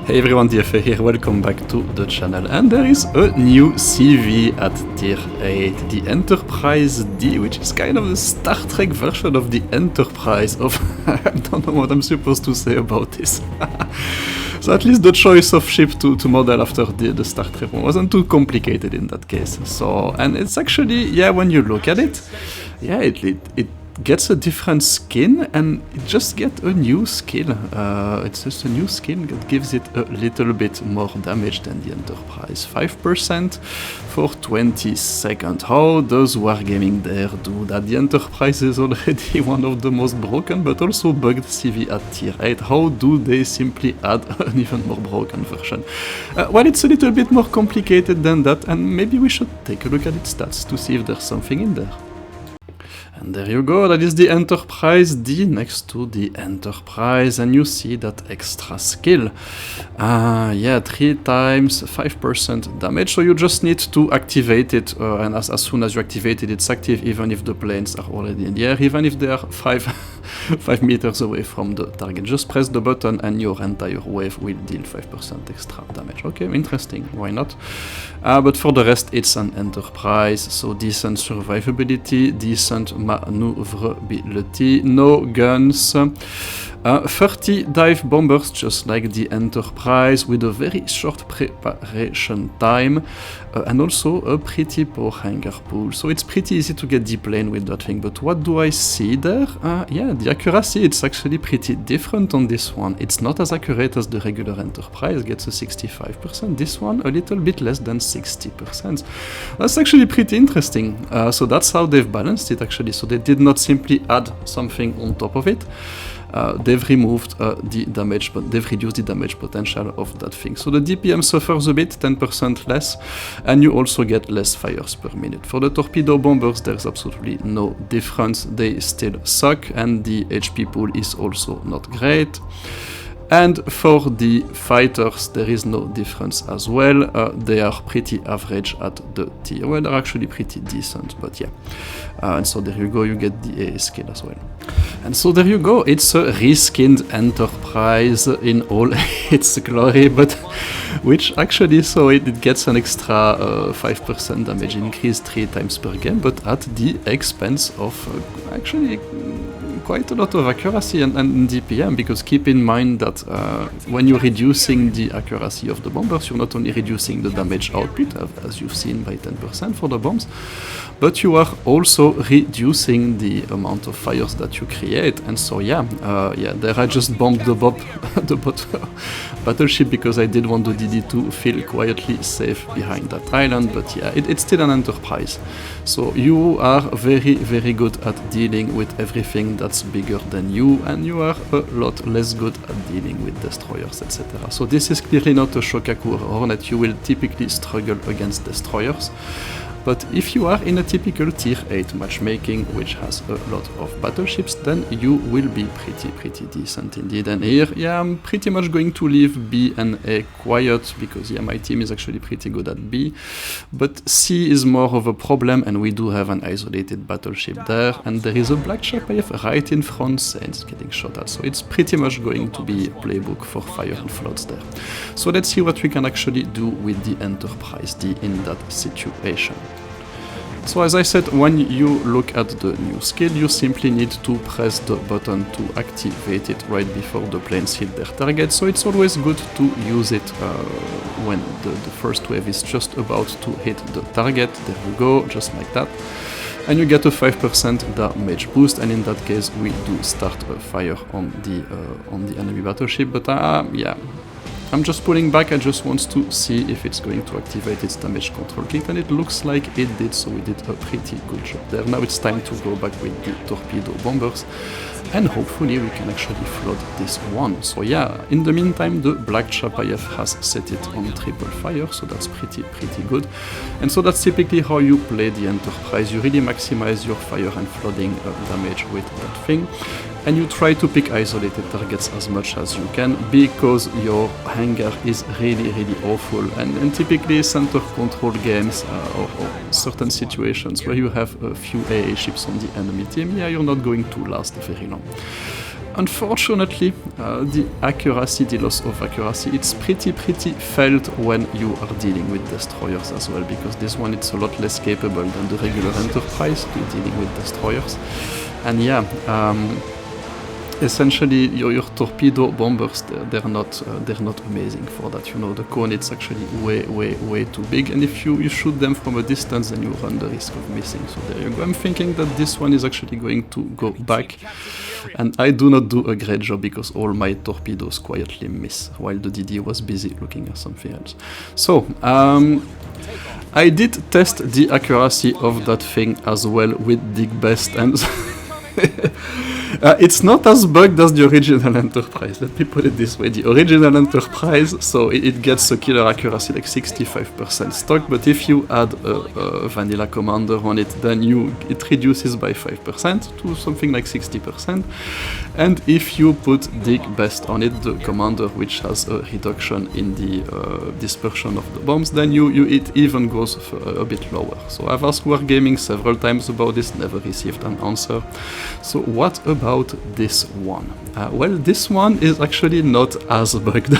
Hey everyone, DFA here, welcome back to the channel. And there is a new CV at tier 8, the Enterprise-D, which is kind of the Star Trek version of the Enterprise of... I don't know what I'm supposed to say about this. So at least the choice of ship to model after the Star Trek one wasn't too complicated in that case. So, and it's actually, yeah, when you look at it, yeah, it gets a different skin and it just gets a new skill. It's just a new skin that gives it a little bit more damage than the Enterprise. 5% for 20 seconds. How does Wargaming there do that? The Enterprise is already one of the most broken but also bugged CV at tier 8. How do they simply add an even more broken version? Well, it's a little bit more complicated than that, and maybe we should take a look at its stats to see if there's something in there. And there you go, that is the Enterprise-D next to the Enterprise, and you see that extra skill. Yeah, 3 times 5% damage, so you just need to activate it, and as soon as you activate it, it's active even if the planes are already in the air, even if they are 5 meters away from the target. Just press the button and your entire wave will deal 5% extra damage. Okay, interesting, why not? But for the rest, it's an Enterprise, so decent survivability, decent maneuverability, no guns, 30 dive bombers just like the Enterprise with a very short preparation time, and also a pretty poor hangar pool, so it's pretty easy to get deep lane with that thing. But what do I see there? Yeah, the accuracy, it's actually pretty different on this one. It's not as accurate as the regular Enterprise, gets a 65%, this one a little bit less than 60%. That's actually pretty interesting. So that's how they've balanced it actually, so they did not simply add something on top of it. They've removed the damage, but they've reduced the damage potential of that thing. So the DPM suffers a bit, 10% less, and you also get less fires per minute. For the torpedo bombers, there's absolutely no difference. They still suck, and the HP pool is also not great. And for the fighters, there is no difference as well. They are pretty average at the tier. Well, they're actually pretty decent, but yeah. And so there you go, you get the AA skill as well. And so there you go, it's a reskinned Enterprise in all its glory, but which actually, so it gets an extra 5% damage increase 3 times per game, but at the expense of actually quite a lot of accuracy and DPM, because keep in mind that when you're reducing the accuracy of the bombers, you're not only reducing the damage output, as you've seen, by 10% for the bombs, but you are also reducing the amount of fires that you create. And so yeah, there I just bombed the bot battleship because I did want the DD to feel quietly safe behind that island, but yeah, it's still an Enterprise. So you are very, very good at dealing with everything that's bigger than you, and you are a lot less good at dealing with destroyers, etc. So this is clearly not a Shokaku or Hornet. You will typically struggle against destroyers. But if you are in a typical tier 8 matchmaking, which has a lot of battleships, then you will be pretty decent indeed. And here, yeah, I'm pretty much going to leave B and A quiet, because yeah, my team is actually pretty good at B. But C is more of a problem, and we do have an isolated battleship there, and there is a Black Chapayev right in front, and it's getting shot at. So it's pretty much going to be a playbook for fire and floods there. So let's see what we can actually do with the Enterprise-D in that situation. So as I said, when you look at the new skill, you simply need to press the button to activate it right before the planes hit their target. So it's always good to use it when the first wave is just about to hit the target. There you go, just like that. And you get a 5% damage boost, and in that case we do start a fire on the enemy battleship. But yeah, I'm just pulling back. I just want to see if it's going to activate its damage control kit, and it looks like it did, so we did a pretty good job there. Now it's time to go back with the torpedo bombers, and hopefully we can actually flood this one. So yeah, in the meantime, the Black Chapayev has set it on triple fire, so that's pretty good. And so that's typically how you play the Enterprise. You really maximize your fire and flooding damage with that thing, and you try to pick isolated targets as much as you can, because your hangar is really awful. And typically center control games or certain situations where you have a few AA ships on the enemy team, yeah, you're not going to last very long. unfortunately, the accuracy, the loss of accuracy, it's pretty felt when you are dealing with destroyers as well, because this one it's a lot less capable than the regular Enterprise to dealing with destroyers. And yeah, essentially your torpedo bombers, they're not amazing for that. You know, the cone it's actually way too big, and if you shoot them from a distance, then you run the risk of missing. So there you go. I'm thinking that this one is actually going to go back, and I do not do a great job because all my torpedoes quietly miss while the DD was busy looking at something else. So I did test the accuracy of that thing as well with Dig Best, and it's not as bugged as the original Enterprise. Let me put it this way: the original Enterprise, so it gets a killer accuracy like 65% stock, but if you add a vanilla commander on it, then it reduces by 5% to something like 60%. And if you put Dig Best on it, the commander which has a reduction in the dispersion of the bombs, then it even goes a bit lower. So I've asked Wargaming several times about this, never received an answer. So what about this one? Well, this one is actually not as bugged.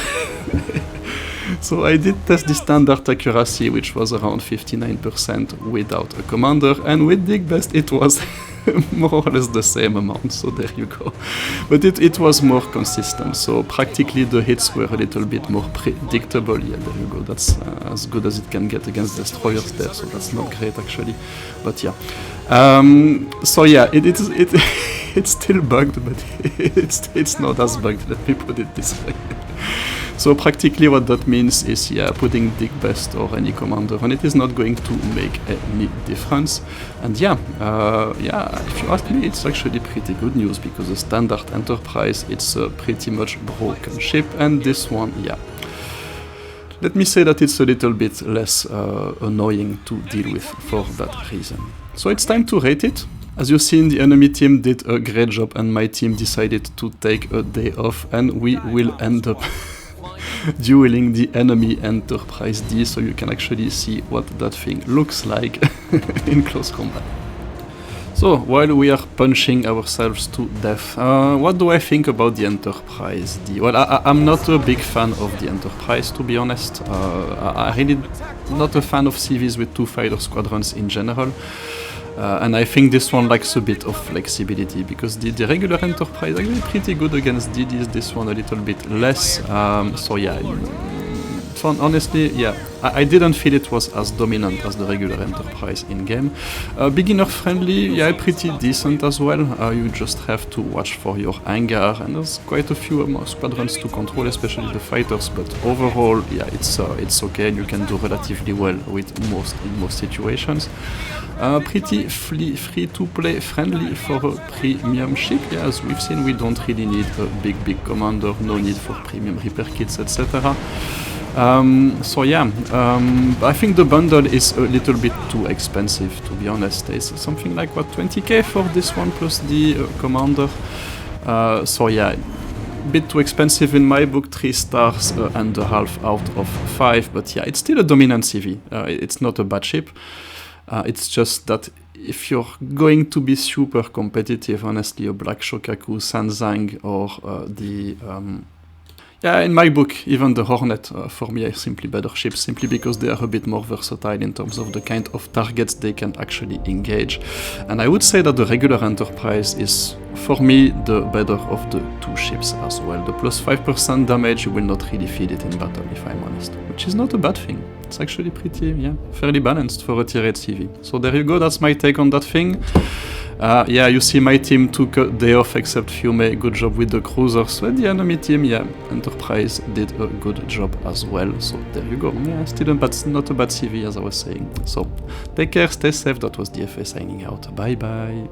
So I did test the standard accuracy, which was around 59% without a commander, and with Dig Best it was more or less the same amount, so there you go. But it was more consistent, so practically the hits were a little bit more predictable. Yeah, there you go, that's as good as it can get against destroyers there, so that's not great actually, but yeah. So yeah, it's still bugged, but it's not as bugged, let me put it this way. So practically what that means is, yeah, putting Dig Best or any commander on it is not going to make any difference. And yeah, if you ask me, it's actually pretty good news, because the standard Enterprise, it's a pretty much broken ship, and this one, yeah. Let me say that it's a little bit less annoying to deal with for that reason. So it's time to rate it. As you've seen, the enemy team did a great job, and my team decided to take a day off, and we will end up dueling the enemy Enterprise-D, so you can actually see what that thing looks like in close combat. So, while we are punching ourselves to death, what do I think about the Enterprise-D? Well, I'm not a big fan of the Enterprise, to be honest. I'm really not a fan of CVs with two fighter squadrons in general. And I think this one lacks a bit of flexibility, because the regular Enterprise is actually pretty good against DDs, this one a little bit less. So yeah, honestly, yeah, I didn't feel it was as dominant as the regular Enterprise in-game. Beginner friendly, yeah, pretty decent as well. You just have to watch for your anger, and there's quite a few squadrons to control, especially the fighters, but overall, yeah, it's okay, and you can do relatively well with in most situations. Pretty free-to-play friendly for a premium ship. Yeah, as we've seen, we don't really need a big commander, no need for premium repair kits, etc. So yeah, I think the bundle is a little bit too expensive, to be honest. It's something like, what, 20k for this one plus the commander. So yeah, a bit too expensive in my book, 3 stars and a half out of 5, but yeah, it's still a dominant CV. It's not a bad ship. It's just that if you're going to be super competitive, honestly, a Black Shokaku, Sanzang, or yeah, in my book, even the Hornet, for me, are simply better ships, simply because they are a bit more versatile in terms of the kind of targets they can actually engage. And I would say that the regular Enterprise is, for me, the better of the two ships as well. The plus 5% damage, you will not really feel it in battle, if I'm honest, which is not a bad thing. It's actually pretty, yeah, fairly balanced for a tier 8 CV. So there you go, that's my take on that thing. Yeah, you see my team took a day off except Fume, good job with the cruisers. So the enemy team, yeah, Enterprise did a good job as well. So there you go, yeah, still not a bad CV as I was saying. So take care, stay safe, that was DFA signing out, bye bye.